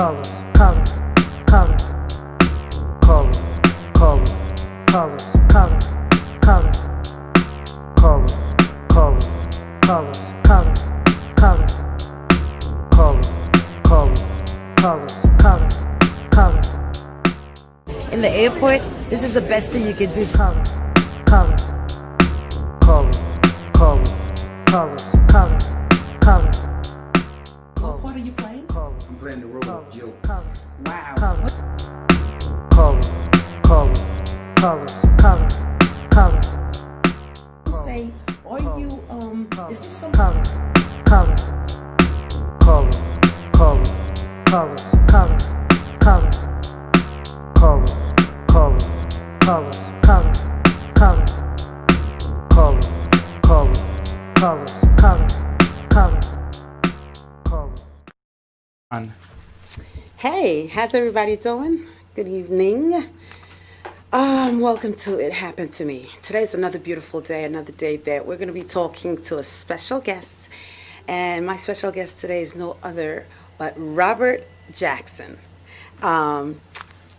In the airport, this is the best thing you can do. What part are you playing? I'm playing the role of Joe. Wow. Say, are you is this something? Hey, how's everybody doing? Good evening. Welcome to It Happened to Me. Today's another beautiful day, another day that we're going to be talking to a special guest. And my special guest today is no other but Robert Jackson.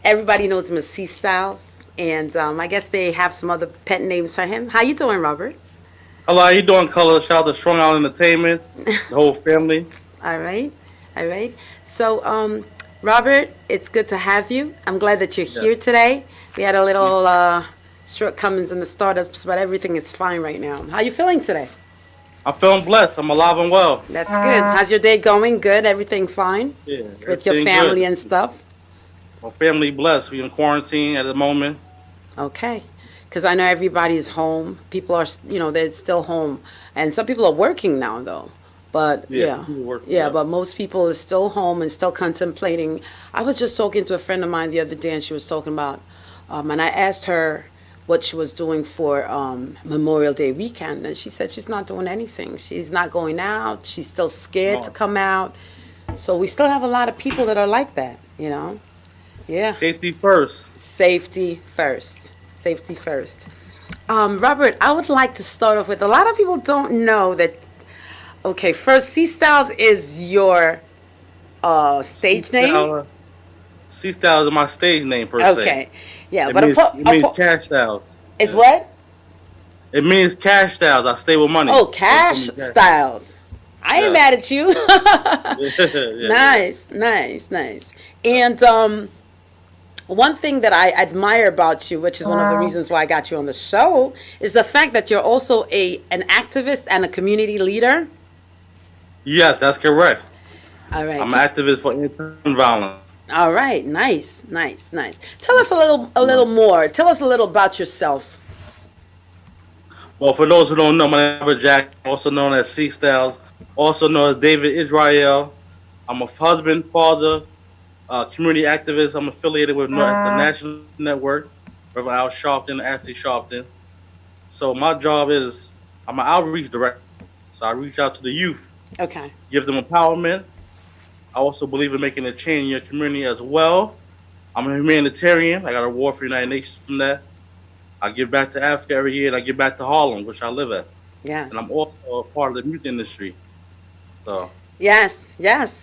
Everybody knows him as C Styles, and I guess they have some other pet names for him. How you doing, Robert? Hello, how you doing, Color? Shout out to Strong Out Entertainment, the whole family. All right. So, Robert, it's good to have you. I'm glad that you're here today. We had a little shortcomings in the startups, but everything is fine right now. How you feeling today? I'm feeling blessed. I'm alive and well. That's good. How's your day going? Good? Everything fine? Yeah. With your family and stuff? My family blessed. We in quarantine at the moment. Okay. Because I know everybody is home. People are, they're still home. And some people are working now, though. But but most people are still home and still contemplating. I was just talking to a friend of mine the other day, and she was talking about, and I asked her what she was doing for Memorial Day weekend, and she said she's not doing anything. She's not going out. She's still scared to come out. So we still have a lot of people that are like that, Yeah. Safety first. Safety first. Safety first. Robert, I would like to start off with, a lot of people don't know that. Okay, first, C Styles is your stage name? C Styles is my stage name, per se. Okay, yeah. It means cash styles. It's what? It means cash styles. I stay with money. Oh, cash styles. I ain't mad at you. Nice. And one thing that I admire about you, which is one of the reasons why I got you on the show, is the fact that you're also an activist and a community leader. Yes, that's correct. All right. I'm an activist for anti-violence. All right, nice. Tell us a little more. Tell us a little about yourself. Well, for those who don't know, my name is Robert Jack, also known as C Styles, also known as David Israel. I'm a husband, father, community activist. I'm affiliated with the National Network, Reverend Al Sharpton, Ashley Sharpton. So my job is, I'm an outreach director. So I reach out to the youth. Okay. Give them empowerment. I also believe in making a change in your community as well. I'm a humanitarian. I got an award for the United Nations from that. I give back to Africa every year, and I give back to Harlem, which I live at. Yeah. And I'm also a part of the music industry. So. Yes.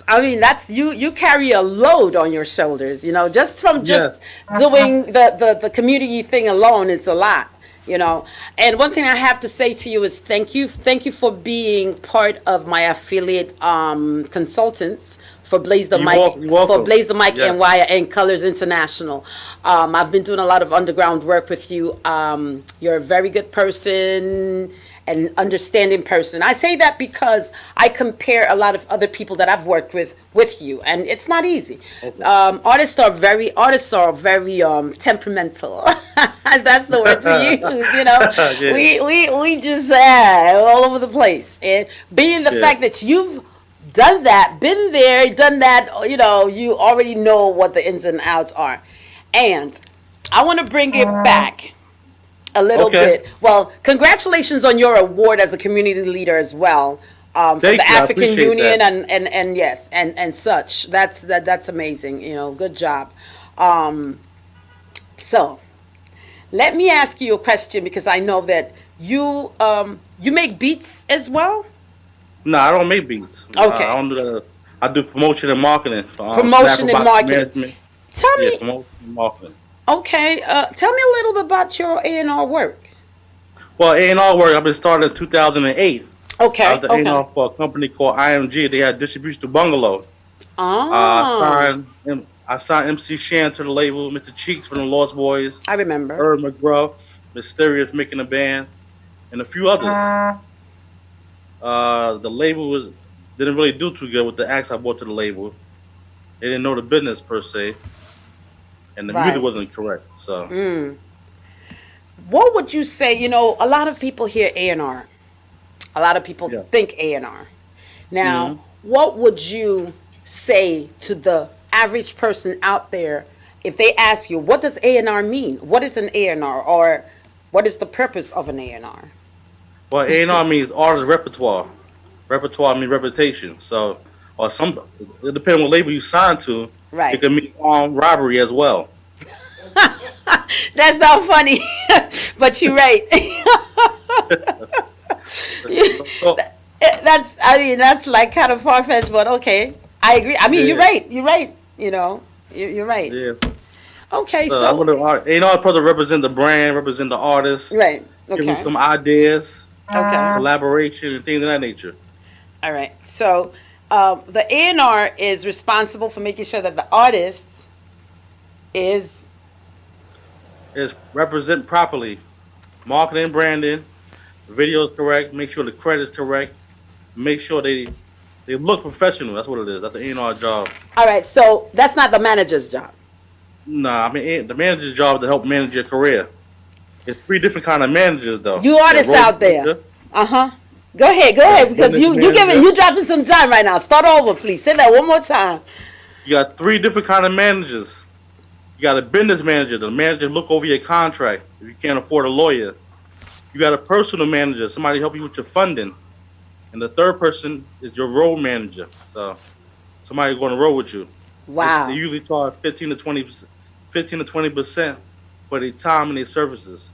I mean, that's you carry a load on your shoulders, just from doing the community thing alone, it's a lot. And one thing I have to say to you is thank you for being part of my affiliate consultants for Blaze the Mic, Yes. NY and Colors International. I've been doing a lot of underground work with you. You're a very good person, an understanding person. I say that because I compare a lot of other people that I've worked with you, and it's not easy. Okay. Artists are very temperamental. That's the word to use. We just all over the place. And being the fact that you've done that, been there, done that, you already know what the ins and outs are. And I want to bring it back a little bit. Well, congratulations on your award as a community leader as well. From the African Union and such. That's amazing. Good job. So let me ask you a question, because I know that you make beats as well. No, I don't make beats. Okay. I don't do that. I do promotion and marketing for Promotion Snapper and Box marketing. Management. Tell Yeah, me, promotion and marketing. okay, tell me a little bit about your A&R work. Well, A&R work, I've been started in 2008. I Okay, was the okay. A&R for a company called IMG. They had distribution to Bungalow. Oh, I signed MC Shan to the label, Mr. Cheeks from the Lost Boys, I remember. Herb McGruff, Mysterious making a band, and a few others. The label was didn't really do too good with the acts I brought to the label. They didn't know the business per se, and the music Right. wasn't correct. So What would you say? A lot of people hear A&R. A lot of people yeah. think A&R. Now, Hmm. what would you say to the average person out there if they ask you, what does A&R mean? What is an A&R, or what is the purpose of an A&R? Well, A&R means artist repertoire. Repertoire means reputation. So, or some it depends on what label you sign to. It Right. can mean armed robbery as well. That's not funny, but you're right. So, That's like kind of far fetched, but okay. I agree. I mean, you're yeah, right. You're right. You're right. yeah. Okay, So I so want to A&R supposed to represent the brand, represent the artist, right. give them Okay. some ideas, Okay. collaboration, and things of that nature. All right. So the A&R is responsible for making sure that the artist is Is represent properly, marketing, branding, video is correct, make sure the credit's correct, make sure they look professional. That's what it is. That's the A&R job. all right. So that's not the manager's job. Nah, I mean the manager's job is to help manage your career. It's three different kind of managers though. You You got artists road out there. manager, Uh huh. Go ahead. Go you ahead, got because business you manager. dropping some time right now. Start over, please. Say that one more time. You got three different kind of managers. You got a business manager. The manager look over your contract if you can't afford a lawyer. You got a personal manager, somebody help you with your funding. And the third person is your road manager. So somebody going to roll with you. They Wow. usually charge 15 to 20% for their time and their services.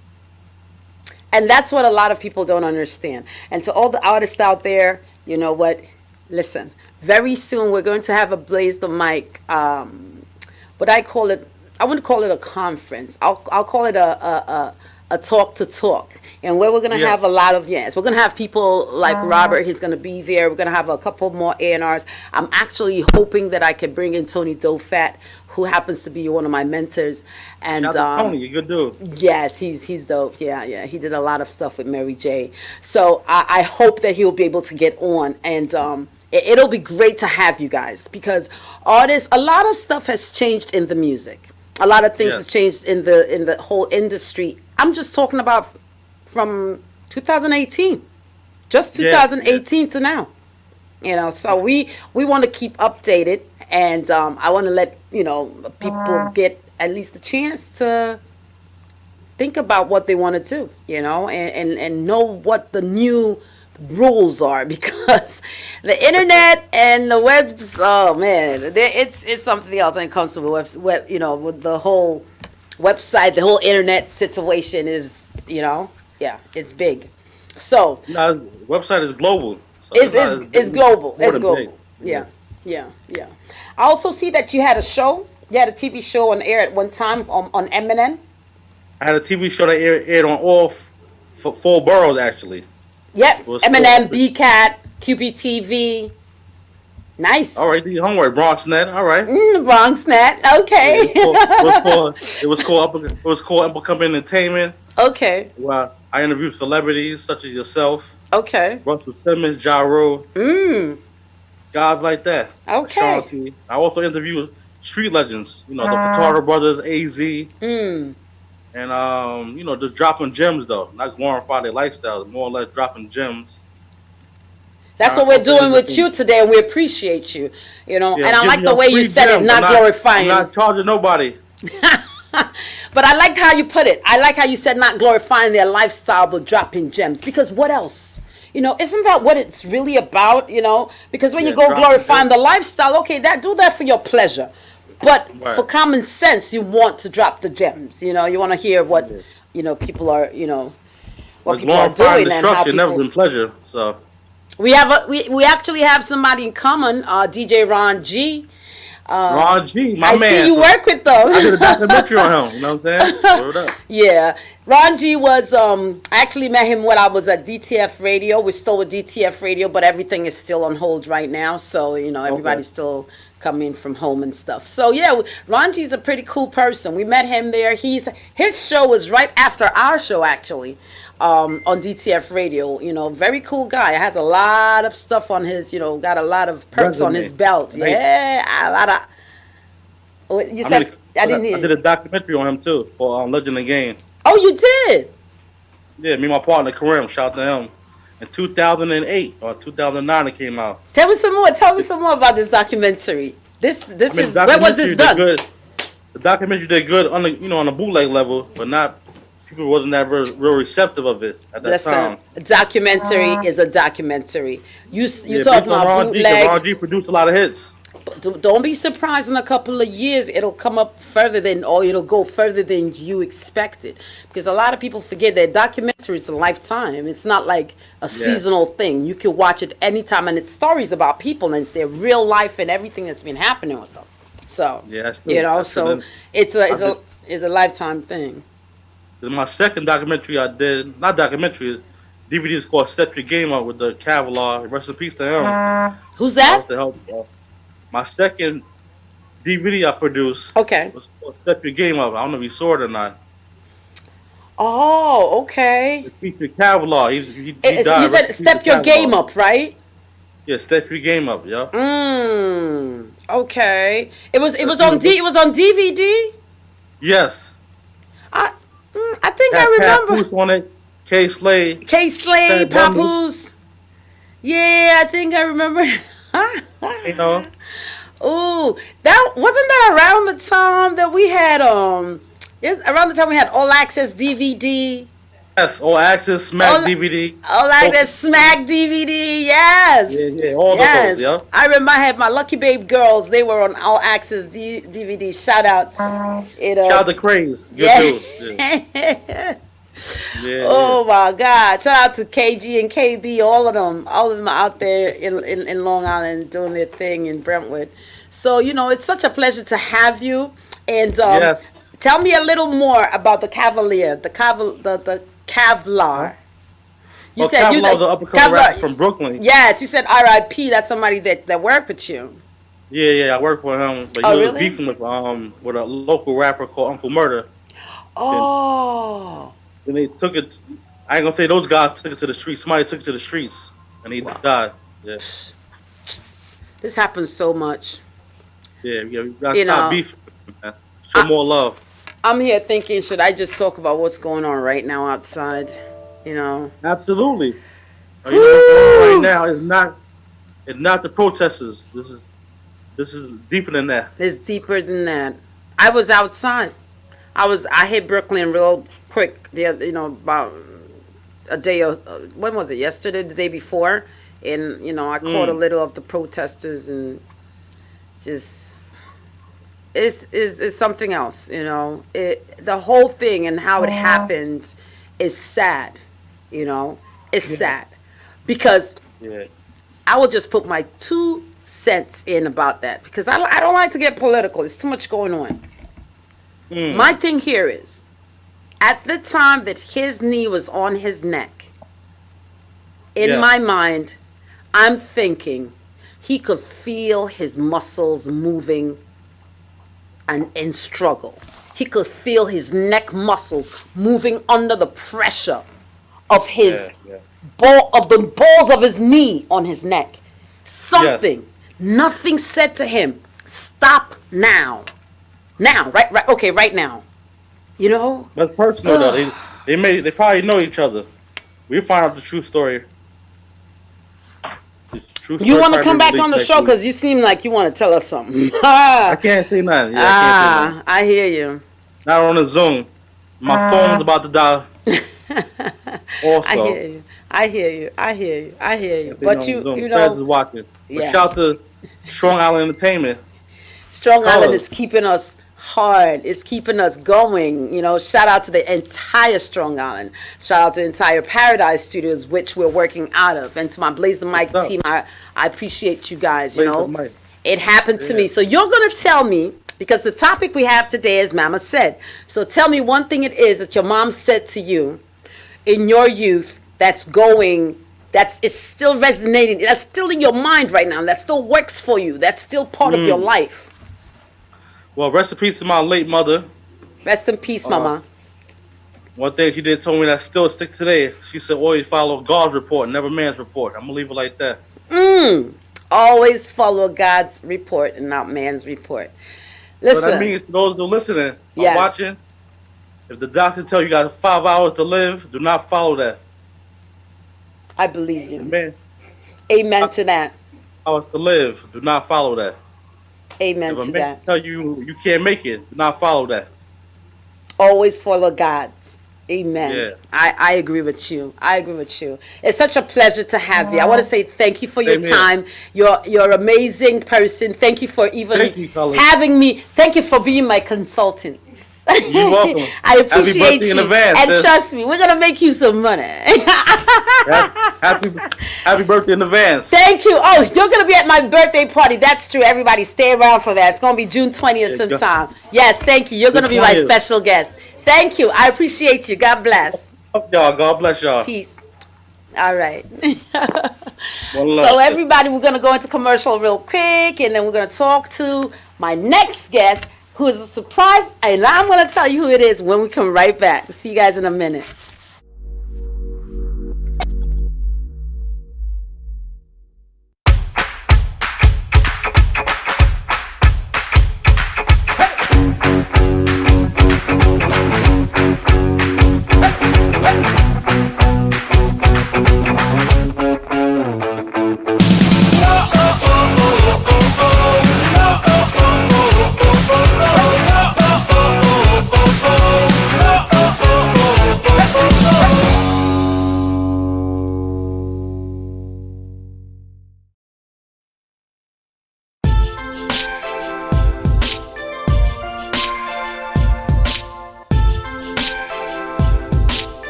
And that's what a lot of people don't understand. And to all the artists out there, you know what? Listen, very soon we're going to have a Blaze the Mic, but I wouldn't call it a conference. I'll call it a talk to talk. And where we're going to Yes. have a lot of, yes, we're going to have people like Robert, he's going to be there. We're going to have a couple more A&Rs. I'm actually hoping that I could bring in Tony Dofat, who happens to be one of my mentors. And Shout out to Tony, you good dude. yes, he's dope. Yeah. He did a lot of stuff with Mary J. So I hope that he'll be able to get on, and it'll be great to have you guys, because artists, a lot of stuff has changed in the music. A lot of things Yes. has changed in the whole industry. I'm just talking about from 2018, just Yeah, 2018 to now. So we want to keep updated, and I want to let people get at least a chance to think about what they want to do, and know what the new rules are, because the internet and the webs, oh man, it's something else when it comes to the with the whole website, the whole internet situation is, yeah, it's big. So No, website is global. So it's global. more It's than global. big. Yeah. I also see that you had a show. You had a TV show on air at one time on MNN. I had a TV show that aired on all four boroughs actually. Yep. Was MNN, cool. BCAT, QPTV. Nice. All right, do your homework, Bronx Net. All right. Bronx Net. Okay. It was called Up and Coming Entertainment. Okay. Where I interviewed celebrities such as yourself, Okay. Russell Simmons, Ja Rule, guys like that. Okay. Sean T. I also interviewed street legends. The Fataro Brothers, AZ, and just dropping gems though, not glorifying their lifestyle, more or less dropping gems. That's what we're doing with you today, and we appreciate you. Yeah, And I give like me the a way you free said it, gem. not glorifying. I'm not charging nobody. But I liked how you put it. I like how you said not glorifying their lifestyle, but dropping gems. Because what else? Isn't that what it's really about? Because when Yeah, you go dropping glorifying gems. the lifestyle, okay, do that for your pleasure. But Right. for common sense, you want to drop the gems. You want to hear what, people are, what But people are glorifying doing and how destruction never people. been pleasure. So We actually have somebody in common, DJ Ron G. Ron G, my I man. see you work with them. I did a documentary on him. You know what I'm saying? Word up. Yeah, Ron G was I actually met him when I was at DTF Radio. We're still with DTF Radio, but everything is still on hold right now. So everybody's still coming from home and stuff. So yeah, Ron G's a pretty cool person. We met him there. His show was right after our show actually, on DTF Radio. Very cool guy. Has a lot of stuff on his. Got a lot of perks on his belt. Right. Yeah, a lot of. You said I didn't hear. I did a documentary on him too for Legend of the Game. Oh, you did? Yeah, me and my partner Kareem. Shout out to him. In 2008 or 2009, it came out. Tell me some more. Tell me some more about this documentary. This is where was this done? The documentary did good on the bootleg level, but not people wasn't that real receptive of it at that time. A documentary is a documentary. You Yeah, talking about Ron bootleg? Ron G produced a lot of hits. Don't be surprised in a couple of years it'll come up further it'll go further than you expected. Because a lot of people forget that documentary is a lifetime. It's not like a seasonal thing. You can watch it anytime, and it's stories about people and it's their real life and everything that's been happening with them. So so it's a lifetime thing. My second documentary I did, not documentary, DVD is called Step Your Game Up with the Cavalier. Rest in peace to him. Who's that? My second DVD I produced was called Step Your Game Up. I don't know if you saw it or not. Oh, okay. It featured Cavalier. He died. You said Step Your Game Up, right? Yeah, Step Your Game Up, yeah. Okay. It was on DVD? Yes. I think I remember. Papoose on it. K Slade, Papoose. Yeah, I think I remember. Oh, that wasn't that around the time that we had around the time we had All Access DVD. Yes, All Access Smack DVD. All Access Smack DVD. Yes. Yeah, all of those. Yeah. I remember I had my Lucky Babe girls. They were on All Access DVD. Shout out. Shout out to Craze. Good dude. Yeah. Oh my God! Shout out to KG and KB, all of them are out there in Long Island doing their thing in Brentwood. So it's such a pleasure to have you. And tell me a little more about the Cavalier, the Kevlar. You said Kevlar was an uppercut rapper from Brooklyn. Yes, you said R.I.P. That's somebody that worked with you. Yeah, I worked with him, but he was beefing with a local rapper called Uncle Murder. Oh. And they took it. I ain't gonna say those guys took it to the streets. Somebody took it to the streets, and he died. Yeah. This happens so much. Yeah, we gotta stop beefing, man. Show more love. I'm here thinking, should I just talk about what's going on right now outside? Absolutely. What's going on right now is not the protesters. This is deeper than that. It's deeper than that. I was outside. I hit Brooklyn real quick. About a day or when was it? Yesterday, the day before, and I caught a little of the protesters, and just it's something else. The whole thing and how it happened is sad. It's sad because I will just put my 2 cents in about that because I don't like to get political. There's too much going on. My thing here is, at the time that his knee was on his neck, in my mind, I'm thinking he could feel his muscles moving and in struggle. He could feel his neck muscles moving under the pressure of his the balls of his knee on his neck. Something, nothing said to him, stop now. Now, right, okay, right now. That's personal though. They probably know each other. We'll find out the true story. You want to come back on the show because you seem like you want to tell us something. I can't say nothing. Yeah, I can't say nothing. I hear you. Not on the Zoom. My phone's about to die. Also, I hear you. But you Feds is watching. But shout out to Strong Island Entertainment. Strong Island is keeping us hard. It's keeping us going. You know, shout out to the entire Strong Island. Shout out to the entire Paradise Studios, which we're working out of. And to my Blaze the Mic team, I appreciate you guys, you know. It happened to me. So you're going to tell me, because the topic we have today is Mama Said. So tell me one thing it is that your mom said to you in your youth that's still resonating, that's still in your mind right now, that still works for you, that's still part of your life. Well, rest in peace to my late mother. Rest in peace, Mama. One thing she did told me that still sticks today. She said, always follow God's report, never man's report. I'm going to leave it like that. Always follow God's report and not man's report. Listen. So that means for those who are listening, watching, if the doctor tells you got 5 hours to live, do not follow that. I believe you. Amen. Amen to that. Hours to live, do not follow that. Amen to that. If a man tell you you can't make it, do not follow that. Always follow God's. Amen. Yeah. I agree with you. I agree with you. It's such a pleasure to have you. I want to say thank you for your time. You're an amazing person. Thank you for even having me. Thank you for being my consultant. You're welcome. I appreciate you. In advance, and trust me, we're gonna make you some money. happy birthday in advance. Thank you. Oh, you're gonna be at my birthday party. That's true. Everybody, stay around for that. It's gonna be June 20th sometime. Yes, thank you. You're gonna be my special guest. Thank you. I appreciate you. God bless. Y'all. God bless y'all. Peace. All right. So everybody, we're gonna go into commercial real quick, and then we're gonna talk to my next guest, who is a surprise, and I'm going to tell you who it is when we come right back. See you guys in a minute.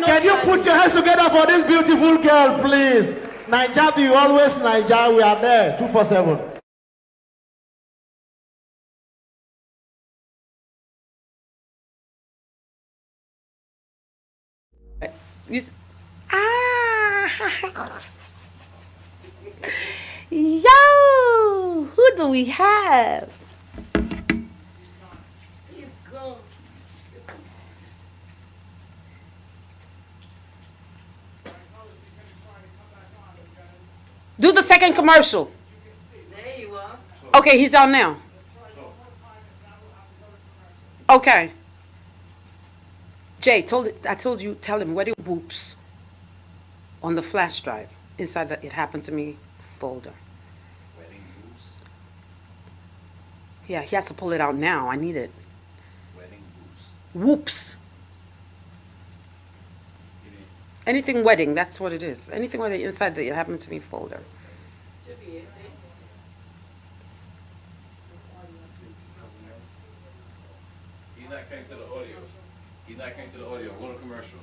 Can you put your hands together for this beautiful girl, please? Naija be always Naija. We are there 247. Yo, who do we have? Do the second commercial. There you are. Okay, he's on now. Okay. Jay, I told you, tell him wedding whoops on the flash drive inside the It Happened to Me folder. Wedding whoops. Yeah, he has to pull it out now. I need it. Wedding whoops. Whoops. Anything wedding, that's what it is. Anything wedding inside the It Happened to Me folder. He's not connected to the audio. He's not connected to the audio. Go to commercial.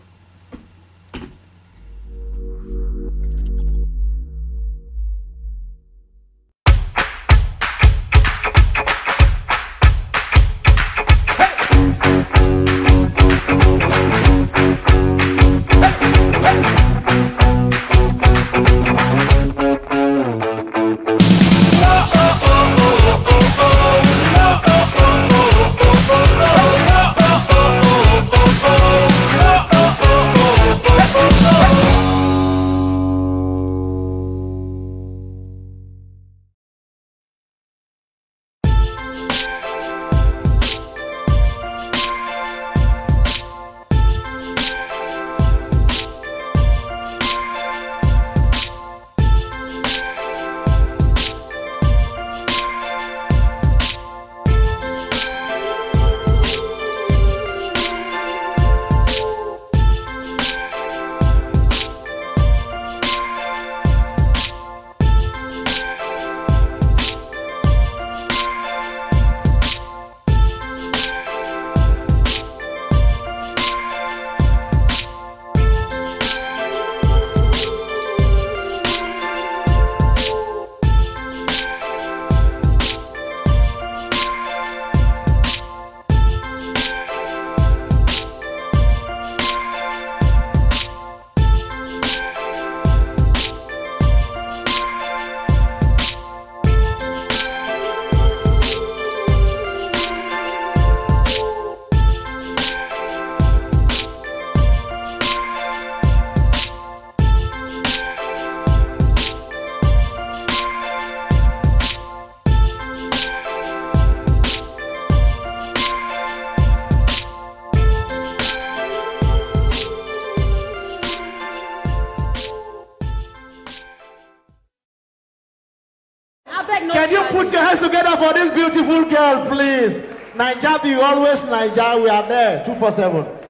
Can you put your hands together for this beautiful girl, please? Naija be always Naija. We are there 247.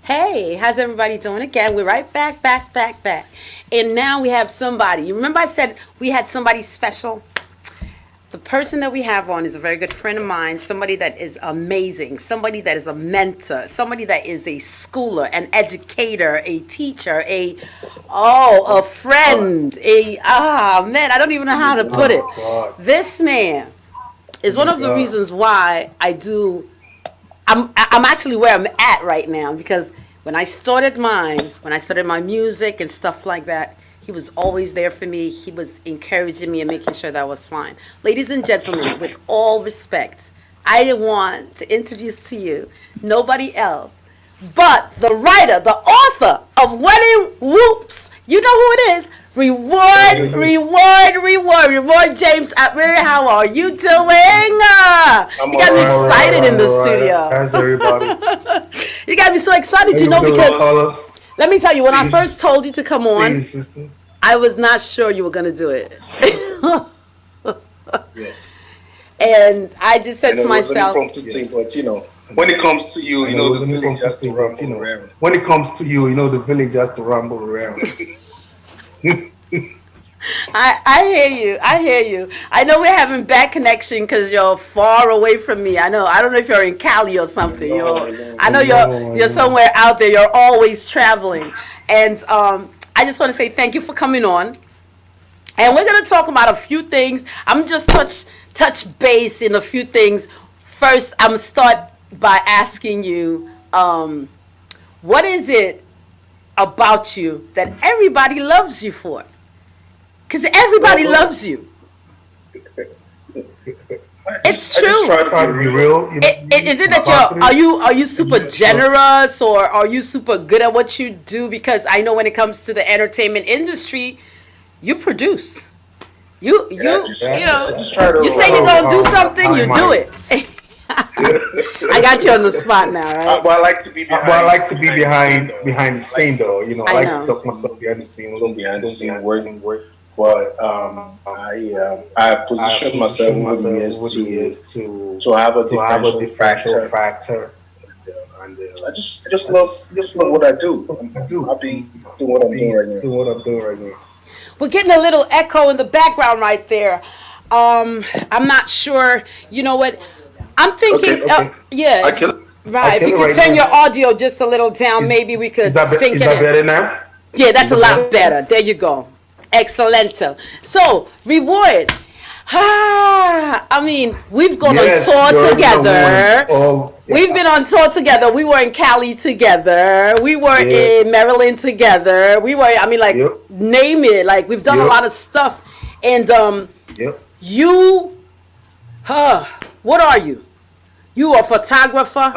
Hey, how's everybody doing? Again, we're right back. And now we have somebody. You remember I said we had somebody special? The person that we have on is a very good friend of mine, somebody that is amazing, somebody that is a mentor, somebody that is a schooler, an educator, a teacher, a friend, man, I don't even know how to put it. This man is one of the reasons why I'm actually where I'm at right now, because when I started my music and stuff like that, he was always there for me. He was encouraging me and making sure that I was fine. Ladies and gentlemen, with all respect, I want to introduce to you nobody else but the writer, the author of Wedding Whoops. You know who it is. Reward James Atbury. How are you doing? You got me excited in the studio. How's everybody? You got me so excited, because let me tell you, when I first told you to come on, I was not sure you were going to do it. Yes. And I just said to myself, but when it comes to you, the village has to rumble around. When it comes to you, the village has to rumble around. I hear you. I know we're having bad connection because you're far away from me. I don't know if you're in Cali or something. I know you're somewhere out there. You're always traveling. And I just want to say thank you for coming on. And we're going to talk about a few things. I'm just touch base in a few things. First, I'm going to start by asking you, what is it about you that everybody loves you for? Because everybody loves you. It's true. I just try to be real. Is it that are you super generous, or are you super good at what you do? Because I know when it comes to the entertainment industry, you produce. You know, you say you're gonna do something, you do it. I got you on the spot now, right? But I like to be behind the scene, though. You know, I like to talk myself behind the scene, a little behind the scene, working. But I position myself over the years to have a differential factor. And I just love what I do. I'll be doing what I'm doing right now. We're getting a little echo in the background right there. I'm not sure. You know what? I'm thinking. Okay. Yeah. Right. If you could turn your audio just a little down, maybe we could sync it in. Is that better now? Yeah, that's a lot better. There you go. Excellent. So, Reward. I mean, we've gone on tour together. We've been on tour together. We were in Cali together. We were in Maryland together. We were, name it. Like, we've done a lot of stuff. And you, what are you? You are a photographer,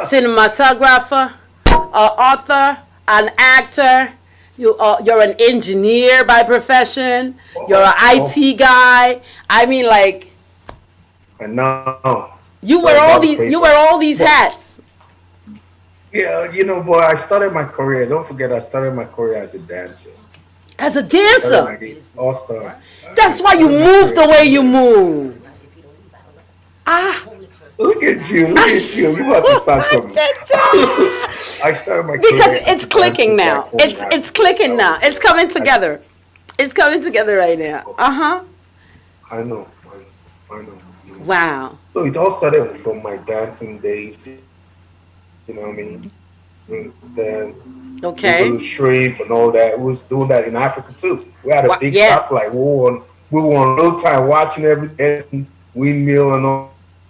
cinematographer, author, an actor. You're an engineer by profession. You're an IT guy. I mean, like, I know. You wear all these hats. Yeah, you know, boy, I started my career. Don't forget, I started my career as a dancer. As a dancer? All-star. That's why you move the way you move. Look at you. You about to start something. I started my career. Because it's clicking now. It's clicking now. It's coming together. It's coming together right now. I know. Wow. So it all started from my dancing days. You know what I mean? Dance. Okay. Strip and all that. We was doing that in Africa too. We had a big shop, like we were on real time watching everything, windmill and all.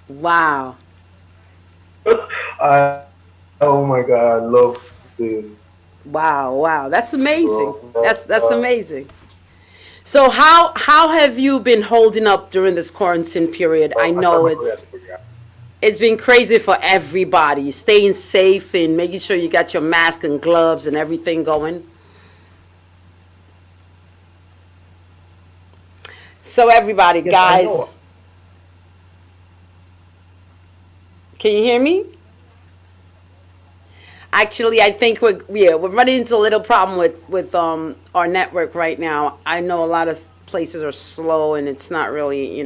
Wow. Oh my God, I love this. Wow. That's amazing. That's amazing. So how have you been holding up during this quarantine period? I know it's been crazy for everybody. Staying safe and making sure you got your mask and gloves and everything going. So everybody, guys. Can you hear me? Actually, I think we're running into a little problem with our network right now. I know a lot of places are slow and it's not really,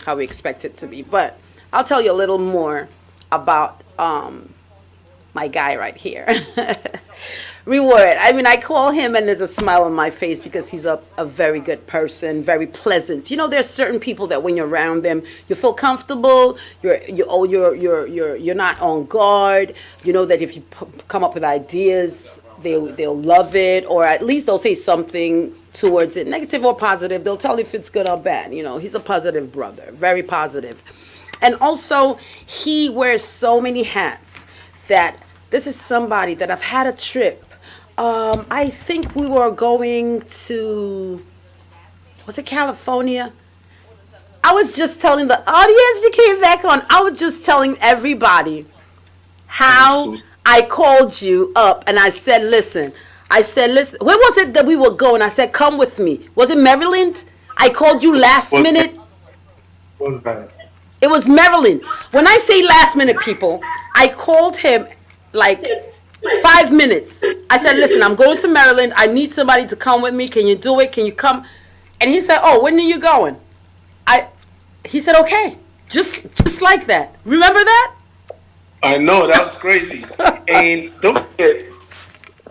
how we expect it to be. But I'll tell you a little more about my guy right here. Reward. I mean, I call him and there's a smile on my face because he's a very good person, very pleasant. There's certain people that when you're around them, you feel comfortable. You're not on guard. You know that if you come up with ideas, they'll love it, or at least they'll say something towards it, negative or positive. They'll tell you if it's good or bad. He's a positive brother, very positive. And also, he wears so many hats that this is somebody that I've had a trip. I think we were going to, was it California? I was just telling the audience, you came back on, I was just telling everybody how I called you up and I said, listen, where was it that we were going? I said, come with me. Was it Maryland? I called you last minute. What was that? It was Maryland. When I say last minute, people, I called him like 5 minutes. I said, listen, I'm going to Maryland. I need somebody to come with me. Can you do it? Can you come? And he said, oh, when are you going? He said, okay. Just like that. Remember that? I know, that was crazy. And don't forget,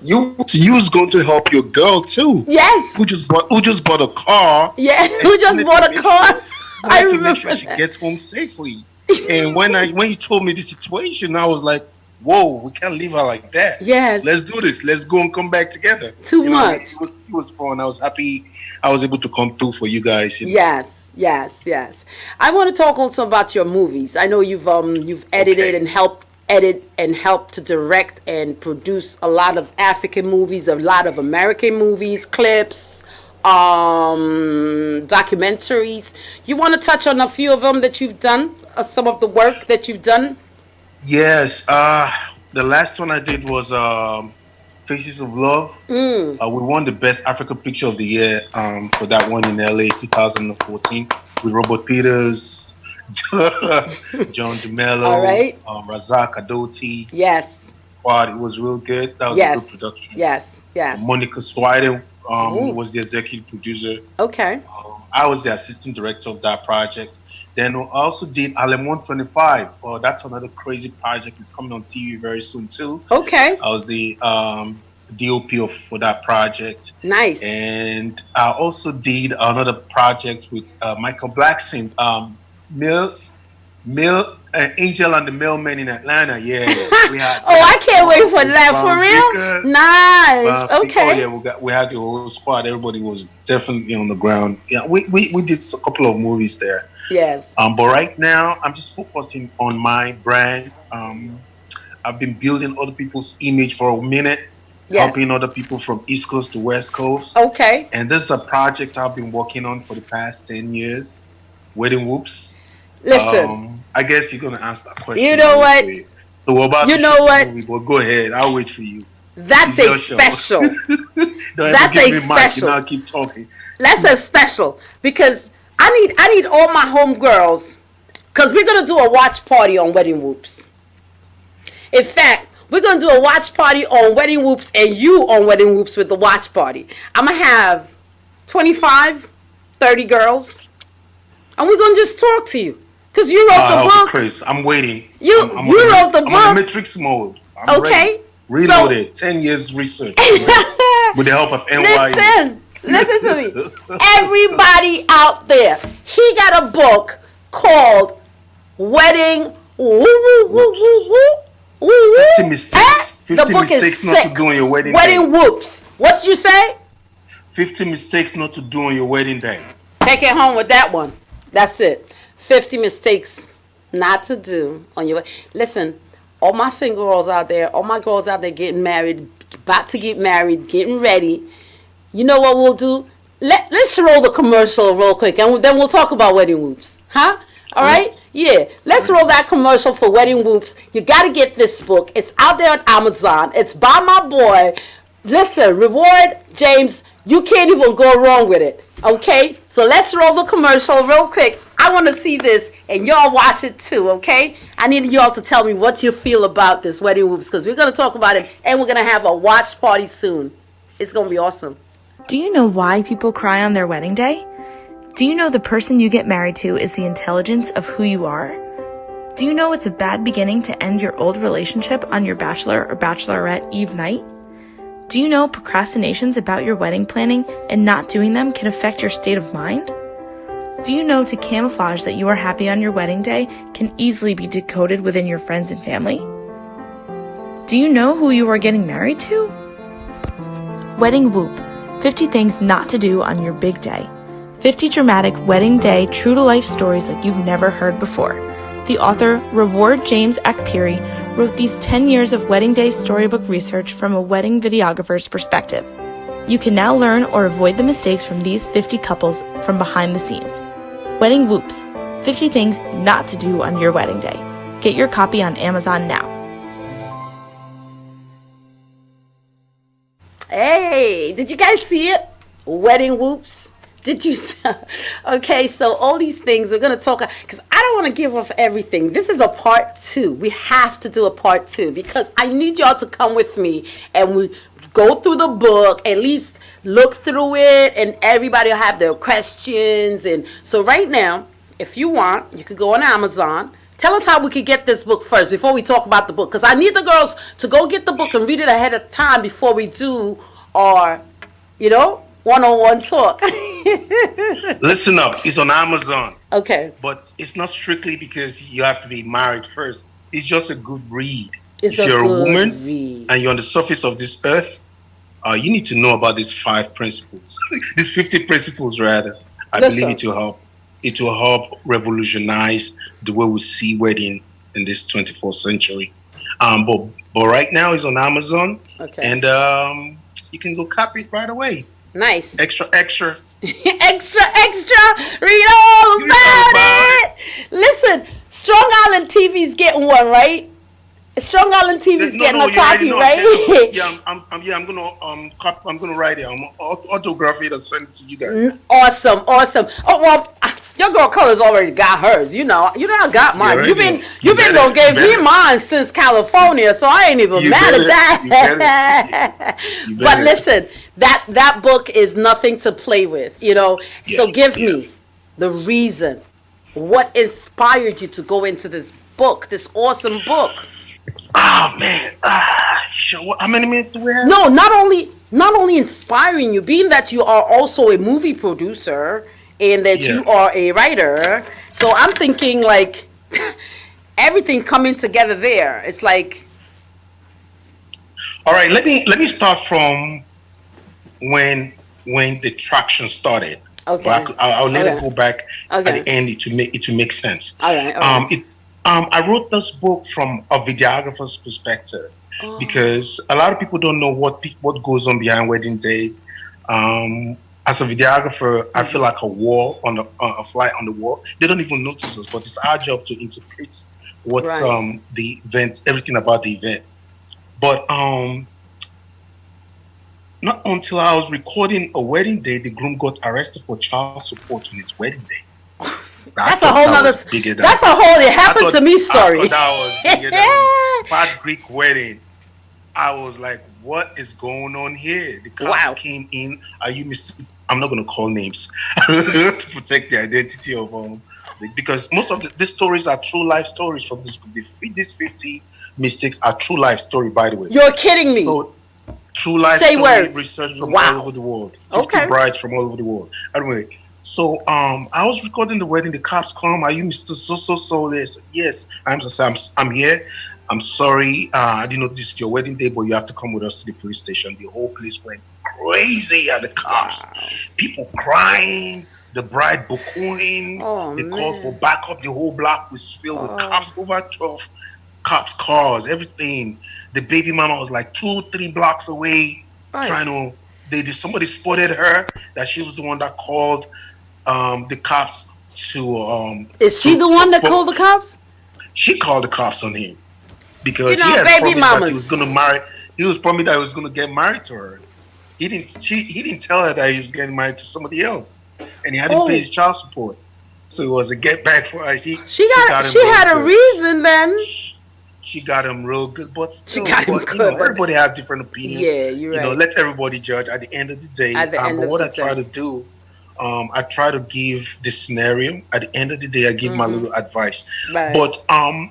you was going to help your girl too. Yes. Who just bought a car. Yeah, who just bought a car. I remember to make sure she gets home safely. And when you told me the situation, I was like, whoa, we can't leave her like that. Yes. Let's do this. Let's go and come back together. Too much. It was fun. I was happy I was able to come through for you guys. Yes. I want to talk also about your movies. I know you've edited and helped edit and help to direct and produce a lot of African movies, a lot of American movies, clips, documentaries. You want to touch on a few of them that you've done, some of the work that you've done? Yes. The last one I did was Faces of Love. We won the Best African Picture of the Year for that one in LA 2014 with Robert Peters, John DeMello, All right. Razak Adoti. Yes. Wow, it was real good. That was a good production. Yes. Monica Swider was the executive producer. Okay. I was the assistant director of that project. Then we also did Alem 125. That's another crazy project. It's coming on TV very soon too. Okay. I was the DOP for that project. Nice. And I also did another project with Michael Blackson, Angel and the Mailman in Atlanta. Yeah. We had, I can't wait for that. For real? Nice. Okay. We had the whole squad. Everybody was definitely on the ground. Yeah, we did a couple of movies there. Yes. But right now, I'm just focusing on my brand. I've been building other people's image for a minute, helping other people from East Coast to West Coast. Okay. And this is a project I've been working on for the past 10 years, Wedding Whoops. Listen. I guess you're going to ask that question. You know what? So we're about you to know what? Movie, but go ahead. I'll wait for you. That's a special. That's a special. I'll keep talking. That's a special because I need all my homegirls because we're gonna do a watch party on Wedding Whoops. In fact, we're gonna do a watch party on Wedding Whoops and you on Wedding Whoops with the watch party. I'm gonna have 25, 30 girls, and we're gonna just talk to you because you wrote the book. Chris, I'm waiting. You wrote the book. I'm in Matrix mode. I'm okay. Ready. Reloaded. 10 years research with the help of NYU. Listen to me. Everybody out there, he got a book called Wedding Woo Woo Woo Woo Woo. 50 mistakes. 50 the book mistakes is not sick. to do on your wedding Wedding day. Whoops. What did you say? 50 mistakes not to do on your wedding day. Take it home with that one. That's it. 50 mistakes not to do on your wedding. Listen, all my single girls out there, all my girls out there getting married, about to get married, getting ready. You know what we'll do? Let's roll the commercial real quick, and then we'll talk about Wedding Whoops. Huh? All right? Yeah. Let's roll that commercial for Wedding Whoops. You got to get this book. It's out there on Amazon. It's by my boy. Listen, Reward James, you can't even go wrong with it. Okay? So let's roll the commercial real quick. I want to see this, and y'all watch it too, okay? I need y'all to tell me what you feel about this Wedding Whoops, because we're going to talk about it, and we're going to have a watch party soon. It's going to be awesome. Do you know why people cry on their wedding day? Do you know the person you get married to is the intelligence of who you are? Do you know it's a bad beginning to end your old relationship on your bachelor or bachelorette eve night? Do you know procrastinations about your wedding planning and not doing them can affect your state of mind? Do you know to camouflage that you are happy on your wedding day can easily be decoded within your friends and family? Do you know who you are getting married to? Wedding Whoop, 50 things not to do on your big day. 50 dramatic wedding day true-to-life stories like you've never heard before. The author, Reward James Akpiri, wrote these 10 years of wedding day storybook research from a wedding videographer's perspective. You can now learn or avoid the mistakes from these 50 couples from behind the scenes. Wedding Whoops, 50 things not to do on your wedding day. Get your copy on Amazon now. Hey, did you guys see it? Wedding Whoops. Did you? Okay, so all these things we're going to talk, because I don't want to give off everything. This is a part 2. We have to do a part 2 because I need y'all to come with me and we go through the book, at least look through it, and everybody will have their questions. And so right now, if you want, you could go on Amazon. Tell us how we could get this book first before we talk about the book, because I need the girls to go get the book and read it ahead of time before we do our, one-on-one talk. Listen up. It's on Amazon. Okay. But it's not strictly because you have to be married first. It's just a good read. If you're a woman and you're on the surface of this earth, you need to know about these 5 principles. These 50 principles, rather. I believe it will help. It will help revolutionize the way we see wedding in this 21st century. But right now it's on Amazon, Okay. and you can go copy it right away. Nice. Extra. Extra, extra. Read all about it. Listen, Strong Island TV's getting one, right? Strong Island TV's getting a copy, right? Yeah, I'm gonna write it. I'm autograph it and send it to you guys. Awesome, awesome. Oh well, your girl Colors already got hers. You know I got mine. You've been gonna give me mine since California, so I ain't even mad at that. But listen, that book is nothing to play with, you know. So give me the reason. What inspired you to go into this book, this awesome book? Oh man, sure. How many minutes do we have? No, not only inspiring you, being that you are also a movie producer and that you are a writer. So I'm thinking like everything coming together there. It's like, all right. Let me start from when the traction started. Okay. But I'll let it go back at the end to make sense. All right. I wrote this book from a videographer's perspective because a lot of people don't know what goes on behind wedding day. As a videographer, I feel like a fly on the wall. They don't even notice us, but it's our job to interpret what the event, everything about the event. But not until I was recording a wedding day, the groom got arrested for child support on his wedding day. That's a whole other. That's a whole it happened to me story. I thought that was bigger than Fat Greek wedding. I was like, "What is going on here?" The cops came in. Are you Mr.? I'm not going to call names to protect the identity of because most of these stories are true life stories from this. These 50 mistakes are true life story, by the way. You're kidding me. So, true life story research from all over the world. 50 brides from all over the world. Anyway. So I was recording the wedding. The cops come. Are you Mr. So? They said, yes, I'm here. I'm sorry. I didn't know this is your wedding day, but you have to come with us to the police station. The whole place went crazy at the cops. People crying. The bride booking. They called for backup. The whole block was filled with cops. Over 12 cops, cars, everything. The baby mama was like 2-3 blocks away, trying to. Somebody spotted her that she was the one that called the cops to. Is she the one that called the cops? She called the cops on him because he had baby promised that he was going to marry. He was promised that he was going to get married to her. He didn't tell her that he was getting married to somebody else, and he had to pay his child support. So it was a get back for her. She had a reason then. She got him real good, but still, everybody have different opinions. Yeah, you're right. Let everybody judge at the end of the day. What I try to do, I try to give the scenario. At the end of the day, I give my little advice. Right. But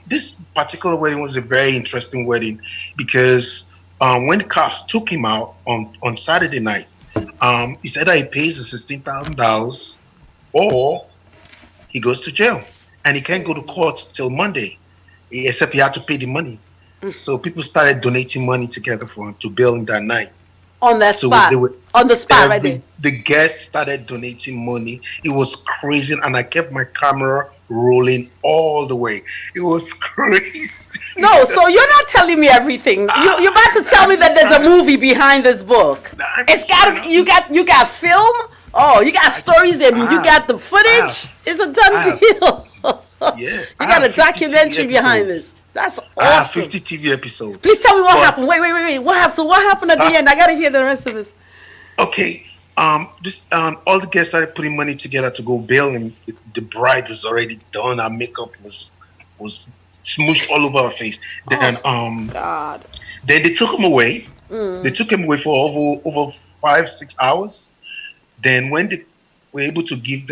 this particular wedding was a very interesting wedding because when the cops took him out on Saturday night, he said that he pays the $16,000 or he goes to jail and he can't go to court till Monday. Except he had to pay the money. So people started donating money together for him to bail him that night. On that spot? On the spot right there? The guests started donating money. It was crazy, and I kept my camera rolling all the way. It was crazy. No, so you're not telling me everything. You're about to tell me that there's a movie behind this book. It's got you got film? Oh, you got stories there. You got the footage? It's a done deal. Yeah, you got a documentary behind this. That's awesome. I have 50 TV episodes. Please tell me what happened. Wait. What happened? So what happened at the end? I gotta hear the rest of this. Okay. All the guests started putting money together to go bail him. The bride was already done. Her makeup was smooshed all over her face. Then God. Then they took him away. They took him away for over 5-6 hours. Then when they were able to give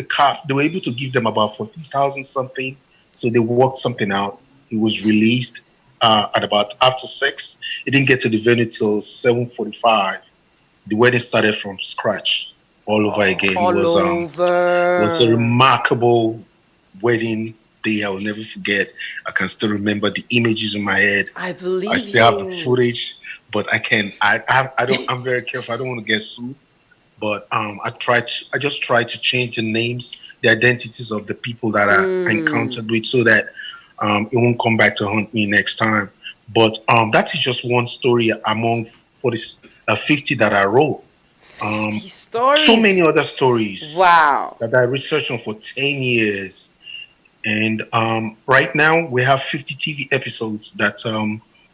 them about 14,000 something. So they worked something out. He was released at about after 6. He didn't get to the venue till 7:45. The wedding started from scratch all over again. It was a remarkable wedding day I will never forget. I can still remember the images in my head. I believe I still have the footage, but I can't. I'm very careful. I don't want to get sued. But I just try to change the names, the identities of the people that I encountered with, so that it won't come back to haunt me next time. But that is just one story among 40, 50 that I wrote. 50 stories. So many other stories. Wow. That I researched on for 10 years. And right now we have 50 TV episodes that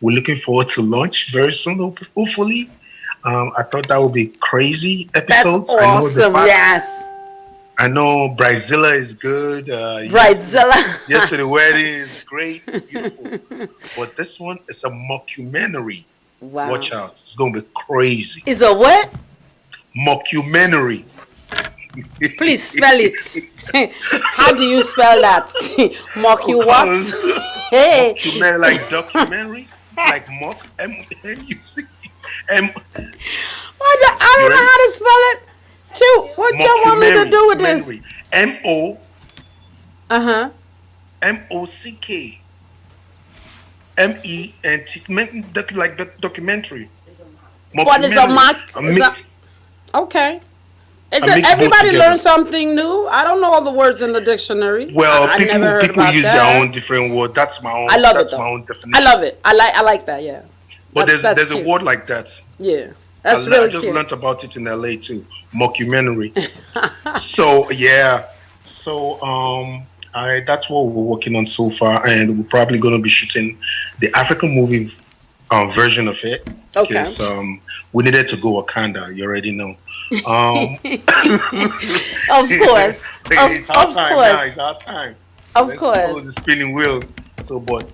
we're looking forward to launch very soon, hopefully. I thought that would be crazy episodes. That's awesome. Yes. I know Brazilla is good. Brazilla. Yes, to the wedding is great, beautiful. But this one is a mockumentary. Wow. Watch out. It's going to be crazy. Is a what? Mockumentary. Please spell it. How do you spell that? Mock you what? Hey. Mockumentary, like documentary, like mock. M-U-C. I don't know how to spell it. Too. What do you want me to do with this? M-O. Uh-huh. M-O-C-K. M-E-N-T. Like documentary. What is a mock? Okay. Everybody learn something new. I don't know all the words in the dictionary. Well, people use their own different word. That's my own. I love that's it. my own definition. I love it. I like that. Yeah. But there's a word like that. Yeah, that's really cute. I just learned about it in LA too. Mockumentary. So yeah. So that's what we're working on so far, and we're probably going to be shooting the African movie version of it. Okay. Because we needed to go Wakanda. You already know. Of course. It's our time now. It's our time. Of course. Follow the spinning wheels. So, but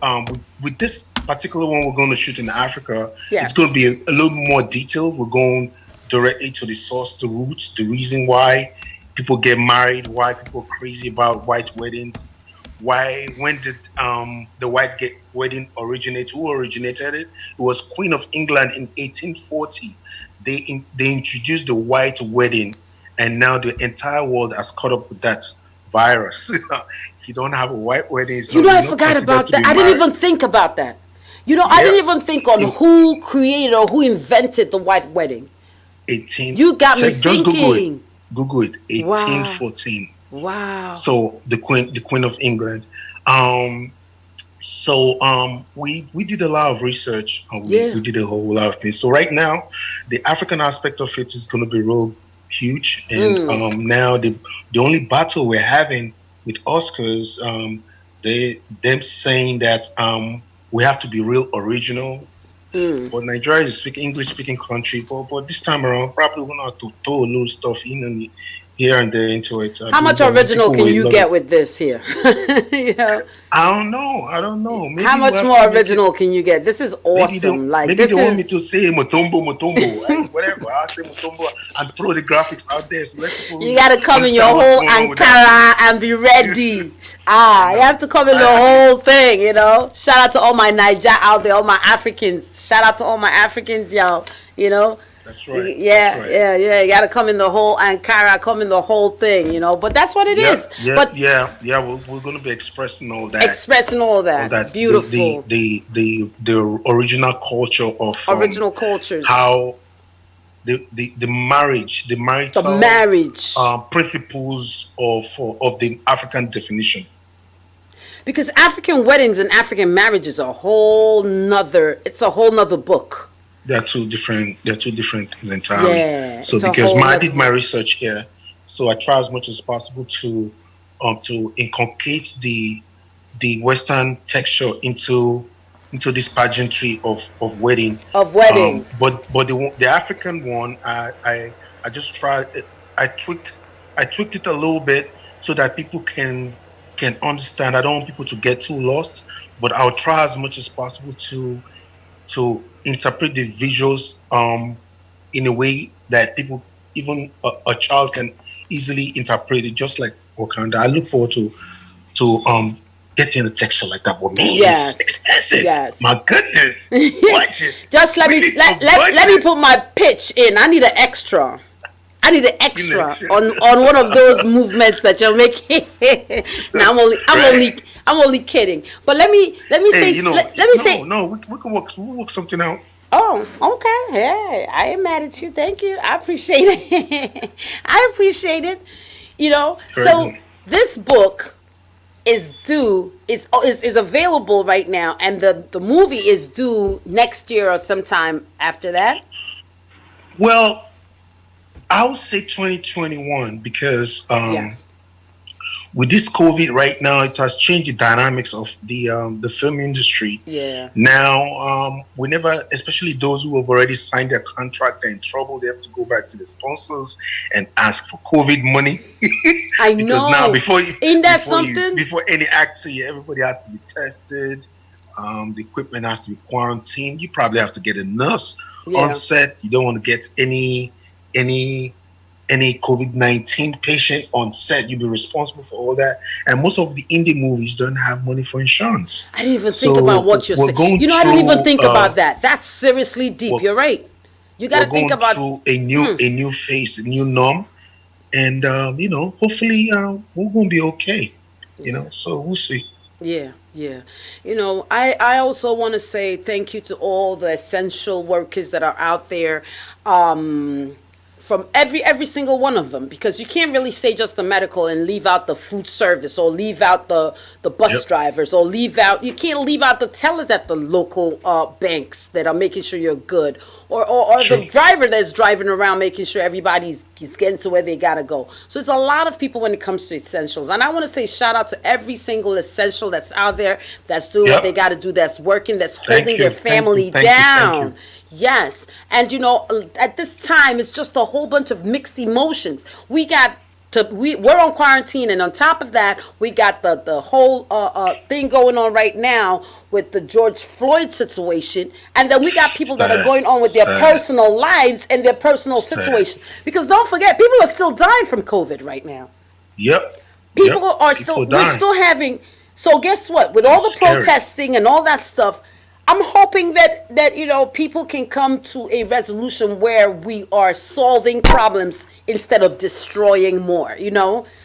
with this particular one, we're going to shoot in Africa. Yes. It's going to be a little more detailed. We're going directly to the source, the roots, the reason why people get married, why people are crazy about white weddings, when did the white wedding originate? Who originated it? It was Queen of England in 1840. They introduced the white wedding, and now the entire world has caught up with that virus. If you don't have a white wedding, it's I forgot about that. I didn't even think about that. I didn't even think on who created or who invented the white wedding. You got me thinking. Google it. 1814. Wow. So the Queen of England. We did a lot of research. We did a whole lot of things. So right now, the African aspect of it is going to be real huge. And now the only battle we're having with Oscars, them saying that we have to be real original. But Nigeria is an English-speaking country. But this time around, probably we're going to have to throw a little stuff in here and there into it. How much original can you get with this here? I don't know. Maybe how much more original can you get? This is awesome. Maybe they want me to say Mutombo, whatever. I'll say Mutombo and throw the graphics out there. So you got to come in your whole Ankara and be ready. You have to come in the whole thing, Shout out to all my Niger out there, all my Africans. Shout out to all my Africans, y'all, That's right. Yeah. You got to come in the whole Ankara, come in the whole thing, But that's what it is. We're going to be expressing all that. Beautiful. The original culture of original cultures. How the marriage principles of the African definition. Because African weddings and African marriage is a whole nother book. They're two different things entirely. Yeah. So because I did my research here, so I try as much as possible to inculcate the Western texture into this pageantry of wedding. Of weddings. But the African one, I just tried. I tweaked it a little bit so that people can understand. I don't want people to get too lost, but I'll try as much as possible to interpret the visuals in a way that people, even a child, can easily interpret it, just like Wakanda. I look forward to getting a texture like that. But man, it's expensive. Yes. My goodness. Budget. Just let me put my pitch in. I need an extra on one of those movements that you're making. No, I'm only kidding. But let me say. We can work something out. Oh, okay. Hey, I ain't mad at you. Thank you. I appreciate it. I appreciate it. So this book is due is available right now, and the movie is due next year or sometime after that. Well, I would say 2021 because Yes. with this COVID right now, it has changed the dynamics of the film industry. Yeah. Now, whenever, especially those who have already signed their contract, are in trouble. They have to go back to the sponsors and ask for COVID money. I because know. now, Ain't that something? before any actor, everybody has to be tested. The equipment has to be quarantined. You probably have to get a nurse on set. You don't want to get any COVID-19 patient on set. You'll be responsible for all that. And most of the indie movies don't have money for insurance. I didn't even think about what you're saying. You know, I didn't even think about that. That's seriously deep. You're right. You got to think about through a new phase, a new norm, and hopefully we're gonna be okay. So we'll see. Yeah, yeah. I also want to say thank you to all the essential workers that are out there. From every single one of them, because you can't really say just the medical and leave out the food service, or leave out the bus drivers, or you can't leave out the tellers at the local banks that are making sure you're good, or the driver that's driving around making sure everybody's getting to where they gotta go. So it's a lot of people when it comes to essentials, and I want to say shout out to every single essential that's out there, that's doing what they gotta do, that's working, that's holding their family down. Yes. And at this time, it's just a whole bunch of mixed emotions. We're on quarantine, and on top of that, we got the whole thing going on right now with the George Floyd situation, and then we got people that are going on with their personal lives and their personal situation. Because don't forget, people are still dying from COVID right now. Yep. People are still. We're still having. So guess what? With all the protesting and all that stuff, I'm hoping that people can come to a resolution where we are solving problems instead of destroying more.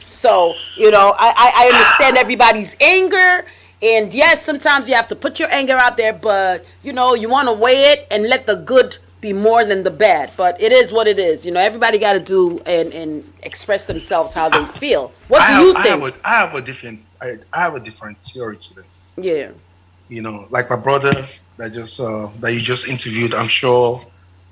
So I understand everybody's anger, and yes, sometimes you have to put your anger out there, but you want to weigh it and let the good be more than the bad. But it is what it is. Everybody got to do and express themselves how they feel. What do you think? I have a different theory to this. Yeah. Like my brother that you just interviewed, I'm sure,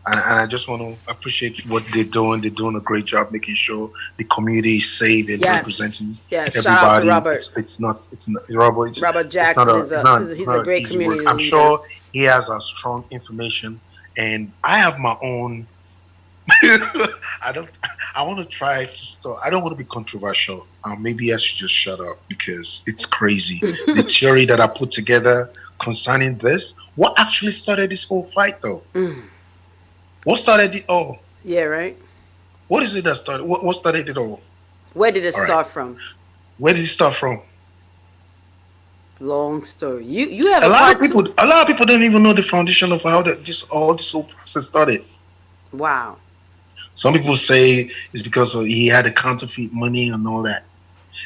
and I just want to appreciate what they're doing. They're doing a great job making sure the community is safe and representing everybody. Shout out to Robert. It's not Robert. Robert Jackson. He's a great community. I'm sure he has a strong information, and I have my own. I want to try to start. I don't want to be controversial. Maybe I should just shut up because it's crazy. The theory that I put together concerning this. What actually started this whole fight, though? What started it all? Yeah, right. What is it that started? What started it all? Where did it start from? Where did it start from? Long story. You have a lot of people. A lot of people don't even know the foundation of how this whole process started. Wow. Some people say it's because he had a counterfeit money and all that.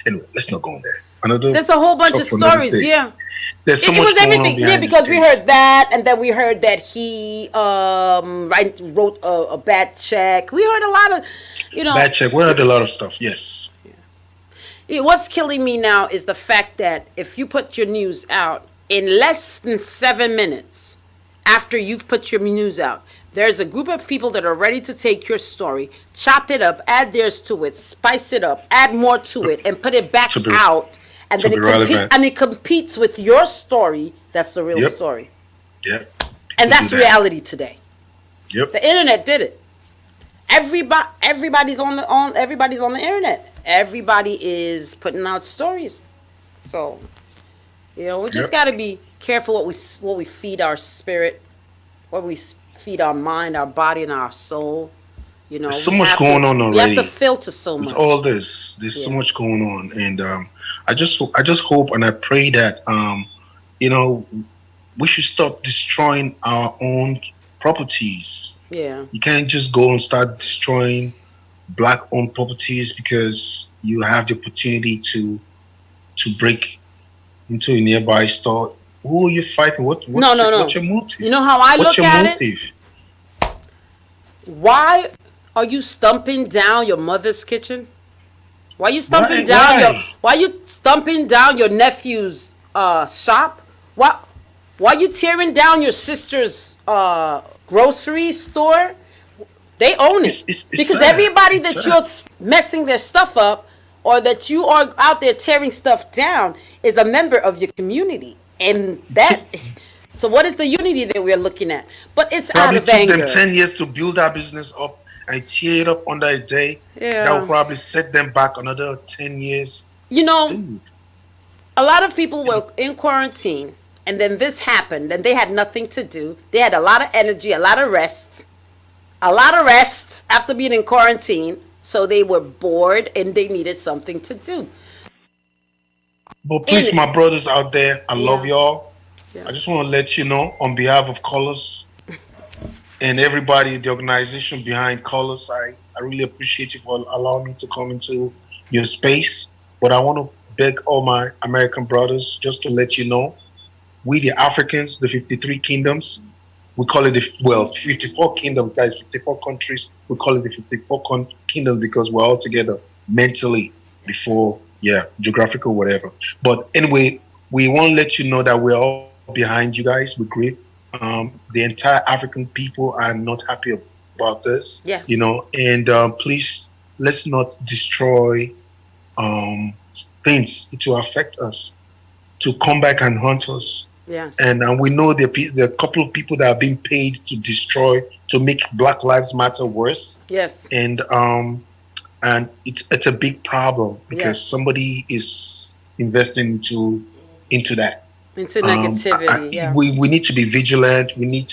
Anyway, let's not go on there. There's a whole bunch of stories, yeah. There's so much was everything, because we heard that, and then we heard that he wrote a bad check. We heard a lot of, bad check. We heard a lot of stuff. Yes. Yeah. What's killing me now is the fact that if you put your news out in less than 7 minutes after you've put your news out, there's a group of people that are ready to take your story, chop it up, add theirs to it, spice it up, add more to it, and put it back out. And then it competes with your story. That's the real story. Yep. And that's reality today. Yep. The internet did it. Everybody's on the internet. Everybody is putting out stories. So, we just got to be careful what we feed our spirit, what we feed our mind, our body, and our soul. There's so much going on already. We have to filter so much. With all this, there's so much going on, and I just hope and I pray that we should stop destroying our own properties. Yeah. You can't just go and start destroying Black-owned properties because you have the opportunity to break into a nearby store. Who are you fighting? What's your motive? You know how I look at it? Why are you stumping down your mother's kitchen? Why you stumping down your? Why you stumping down your nephew's shop? Why you tearing down your sister's grocery store? They own it. It's Because sad. everybody It's that sad. you're messing their stuff up or that you are out there tearing stuff down is a member of your community. And that, so what is the unity that we're looking at? But it's Probably out of took anger. them 10 years to build that business up and tear it up under a day. That will probably set them back another 10 years. You know, Dude. a lot of people were in quarantine and then this happened and they had nothing to do. They had a lot of energy, a lot of rest after being in quarantine. So they were bored and they needed something to do. But please, my brothers out there, I love y'all. Yeah. I just want to let you know on behalf of Colors and everybody, the organization behind Colors, I really appreciate you for allowing me to come into your space. But I want to beg all my American brothers just to let you know, we the Africans, the 53 kingdoms, we call it 54 kingdoms, guys, 54 countries. We call it the 54 kingdoms because we're all together mentally before, geographical, whatever. But anyway, we want to let you know that we're all behind you guys. We grieve. The entire African people are not happy about this. Yes. And please, let's not destroy things. It will affect us to come back and haunt us. Yes. And we know there are a couple of people that are being paid to destroy, to make Black Lives Matter worse. Yes. And it's a big problem because somebody is investing into that. Into negativity. We need to be vigilant. We need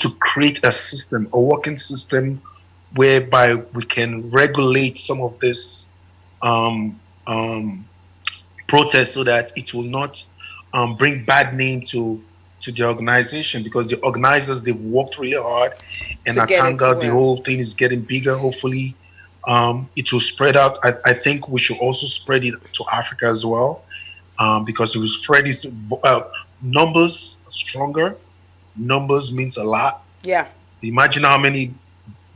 to create a system, a working system, whereby we can regulate some of this protest so that it will not bring bad name to the organization, because the organizers, they've worked really hard, and I thank God the whole thing is getting bigger. Hopefully it will spread out. I think we should also spread it to Africa as well, because it will spread it numbers stronger. Numbers means a lot. Yeah. Imagine how many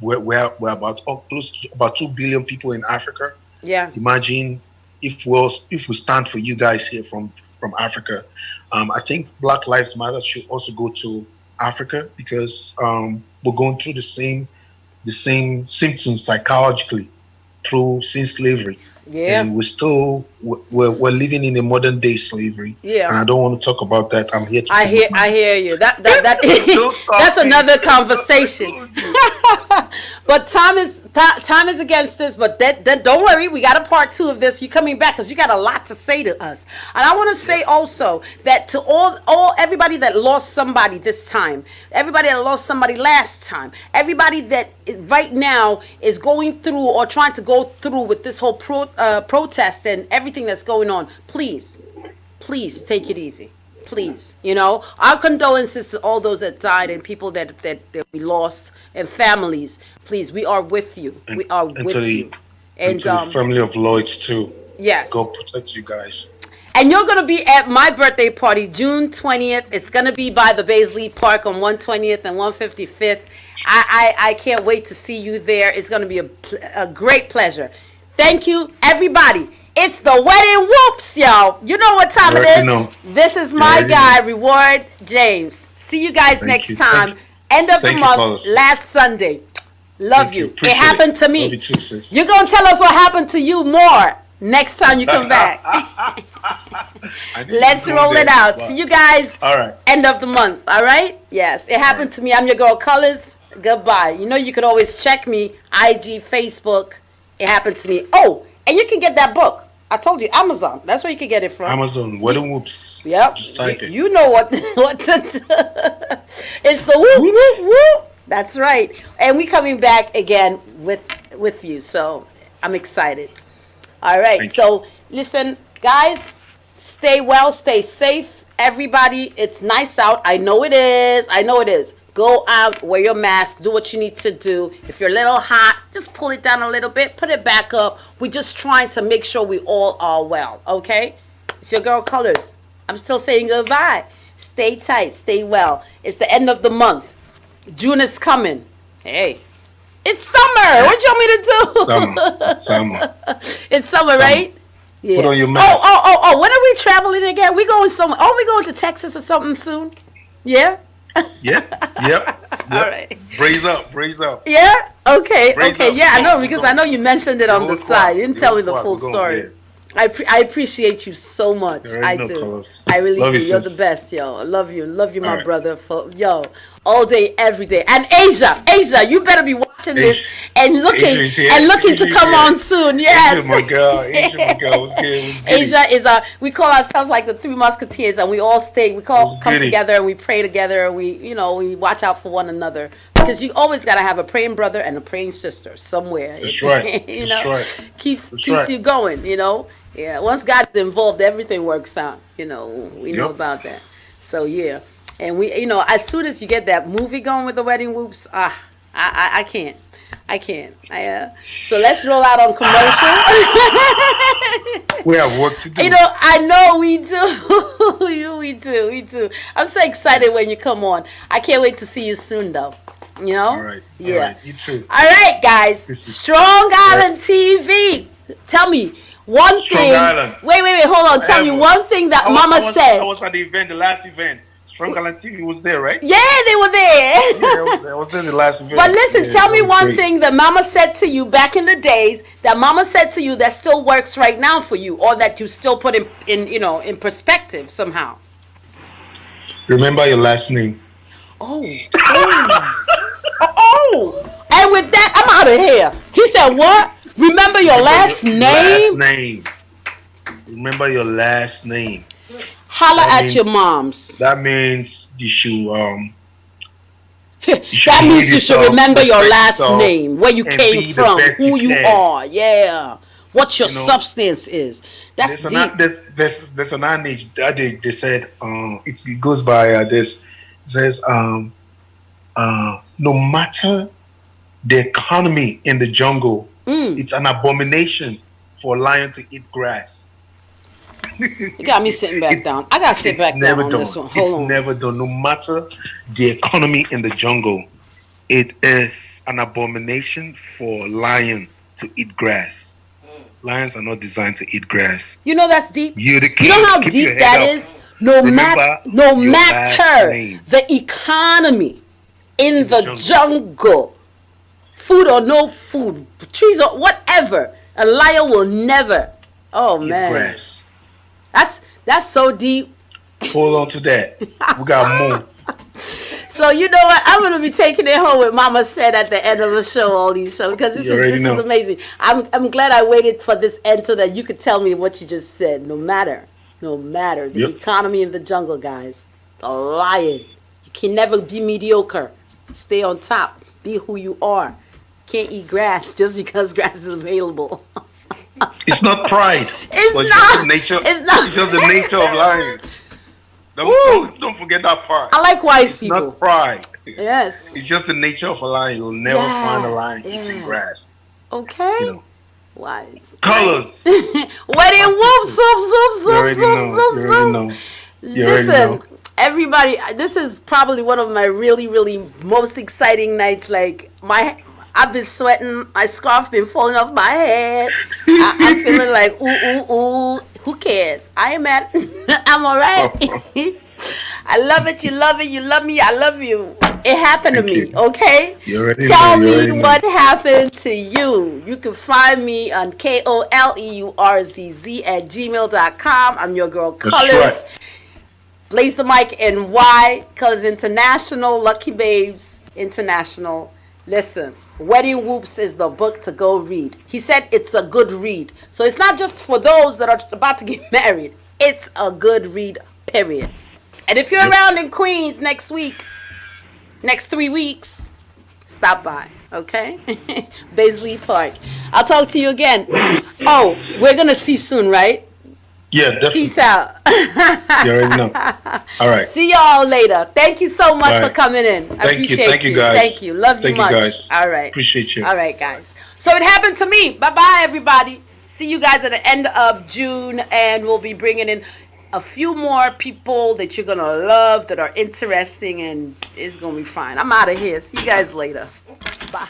we're about close to about 2 billion people in Africa. Yeah. Imagine if we stand for you guys here from Africa. I think Black Lives Matter should also go to Africa, because we're going through the same symptoms psychologically since slavery. Yeah. And we're living in a modern day slavery. Yeah. And I don't want to talk about that. I'm here to I hear you. That that's another conversation. But time is against us. But then don't worry, we got a part 2 of this. You're coming back because you got a lot to say to us. And I want to say also that to everybody that lost somebody this time, everybody that lost somebody last time, everybody that right now is going through or trying to go through with this whole protest and everything that's going on, please take it easy. Please, our condolences to all those that died and people that we lost and families. Please, we are with you. We are with you. And to the family of Lloyds too. Yes. God protect you guys. And you're going to be at my birthday party, June 20th. It's going to be by the Baisley Park on 120th and 155th. I can't wait to see you there. It's going to be a great pleasure. Thank you, everybody. It's the wedding whoops, y'all. You know what time it is. This is my guy, Reward James. See you guys next time. End of the month, last Sunday. Love you. It happened to me. Love you too, sis. You're going to tell us what happened to you more next time you come back. Let's roll it out. Wow. See you guys end of the month. All right? Yes. It happened to me. I'm your girl, Colors. Goodbye. You can always check me, IG, Facebook. It happened to me. Oh, and you can get that book. I told you, Amazon. That's where you can get it from. Amazon. Wedding Whoops. Yep. Just type it. You know what to do. It's the whoop, whoop, whoop. That's right. And we coming back again with you. So I'm excited. All right. So listen, guys, stay well, stay safe. Everybody, it's nice out. I know it is. Go out, wear your mask, do what you need to do. If you're a little hot, just pull it down a little bit, put it back up. We're just trying to make sure we all are well, okay? It's your girl, Colors. I'm still saying goodbye. Stay tight, stay well. It's the end of the month. June is coming. Hey, It's summer. What you want me to do? Summer. It's summer, right? Yeah. Put on your mask. Oh. When are we traveling again? We going somewhere? Oh, we going to Texas or something soon? Yeah? Yep. All right. Brace up. Yeah? Okay. Brace up. Yeah, I know, because I know you mentioned it on the side. You didn't tell me the full story. Yeah. I appreciate you so much. I do. Colors. I really Love do. you, You're sis. the best, yo. I love you. Love you, my right. brother. All day, every day. And Asia, you better be watching this and looking to come on soon. Yes. Asia, my girl. What's good? Asia is we call ourselves like the Three Musketeers, and we all come together and we pray together, and we watch out for one another, because you always got to have a praying brother and a praying sister somewhere. That's right. Keeps you going. Yeah. Once God's involved, everything works out. We know about that. So yeah, and we, as soon as you get that movie going with the Wedding Whoops, I can't. So let's roll out on commercial. We have work to do. I know we do. we do. I'm so excited when you come on. I can't wait to see you soon, though. All right. Yeah. All right. You too. All right, guys. Strong Island TV. Tell me one thing. Island. Wait. Hold on. Tell me one thing that Mama said. I was at the event, the last event. Strong Island TV was there, right? Yeah, they were there. I was in the last event. But listen, tell me one thing that Mama said to you back in the days, that still works right now for you, or that you still put in perspective somehow. Remember your last name. Oh. And with that, I'm out of here. He said, what? Remember your last name? Remember your last name. Holla at your moms. That means you should that means you should remember your last name, where you came from, who you are, what your substance is. That's deep. There's an adage that they said, it goes by this. It says, no matter the economy in the jungle, it's an abomination for a lion to eat grass. You got me sitting back down. I got to sit back down on this one. Hold on. It's never done. No matter the economy in the jungle, it is an abomination for a lion to eat grass. Lions are not designed to eat grass. That's deep. You're the king. You know how deep that is? No matter the economy in the jungle, food or no food, trees or whatever, a lion will never. Oh, eat man. Grass. That's so deep. Hold on to that. We got more. So you know what? I'm gonna be taking it home with Mama said at the end of the show, all these shows, because this is amazing. I'm glad I waited for this end so that you could tell me what you just said. No matter the economy in the jungle, guys. A lion. You can never be mediocre. Stay on top. Be who you are. Can't eat grass just because grass is available. It's not pride. It's not. Just the nature. It's not. It's just the nature of lions. Don't forget that part. I like wise people. It's not pride. Yes. It's just the nature of a lion. You'll never find a lion eating grass. Okay. Wise. Colors. Wedding whoops. Listen, everybody, this is probably one of my really, really most exciting nights. Like I've been sweating. My scarf been falling off my head. I'm feeling like ooh. Who cares? I am mad. I'm all right. I love it. You love it. You love me. I love you. It happened to me. Okay. Tell me what happened to you. You can find me on KOLEURZZ@gmail.com. I'm your girl Colors. Right. Blaze the Mic NY. Colors International. Lucky Babes International. Listen, Wedding Whoops is the book to go read. He said it's a good read. So it's not just for those that are about to get married. It's a good read, period. And if you're around in Queens next 3 weeks, stop by, okay? Baisley Park. I'll talk to you again. Oh, we're going to see soon, right? Yeah, definitely. Peace out. You already know. All right. See y'all later. Thank you so much for coming in. I appreciate Thank you, guys. Thank you. Love you much. Guys. All right. Appreciate you. All right, guys. So it happened to me. Bye-bye, everybody. See you guys at the end of June, and we'll be bringing in a few more people that you're going to love, that are interesting, and it's going to be fine. I'm out of here. See you guys later. Bye.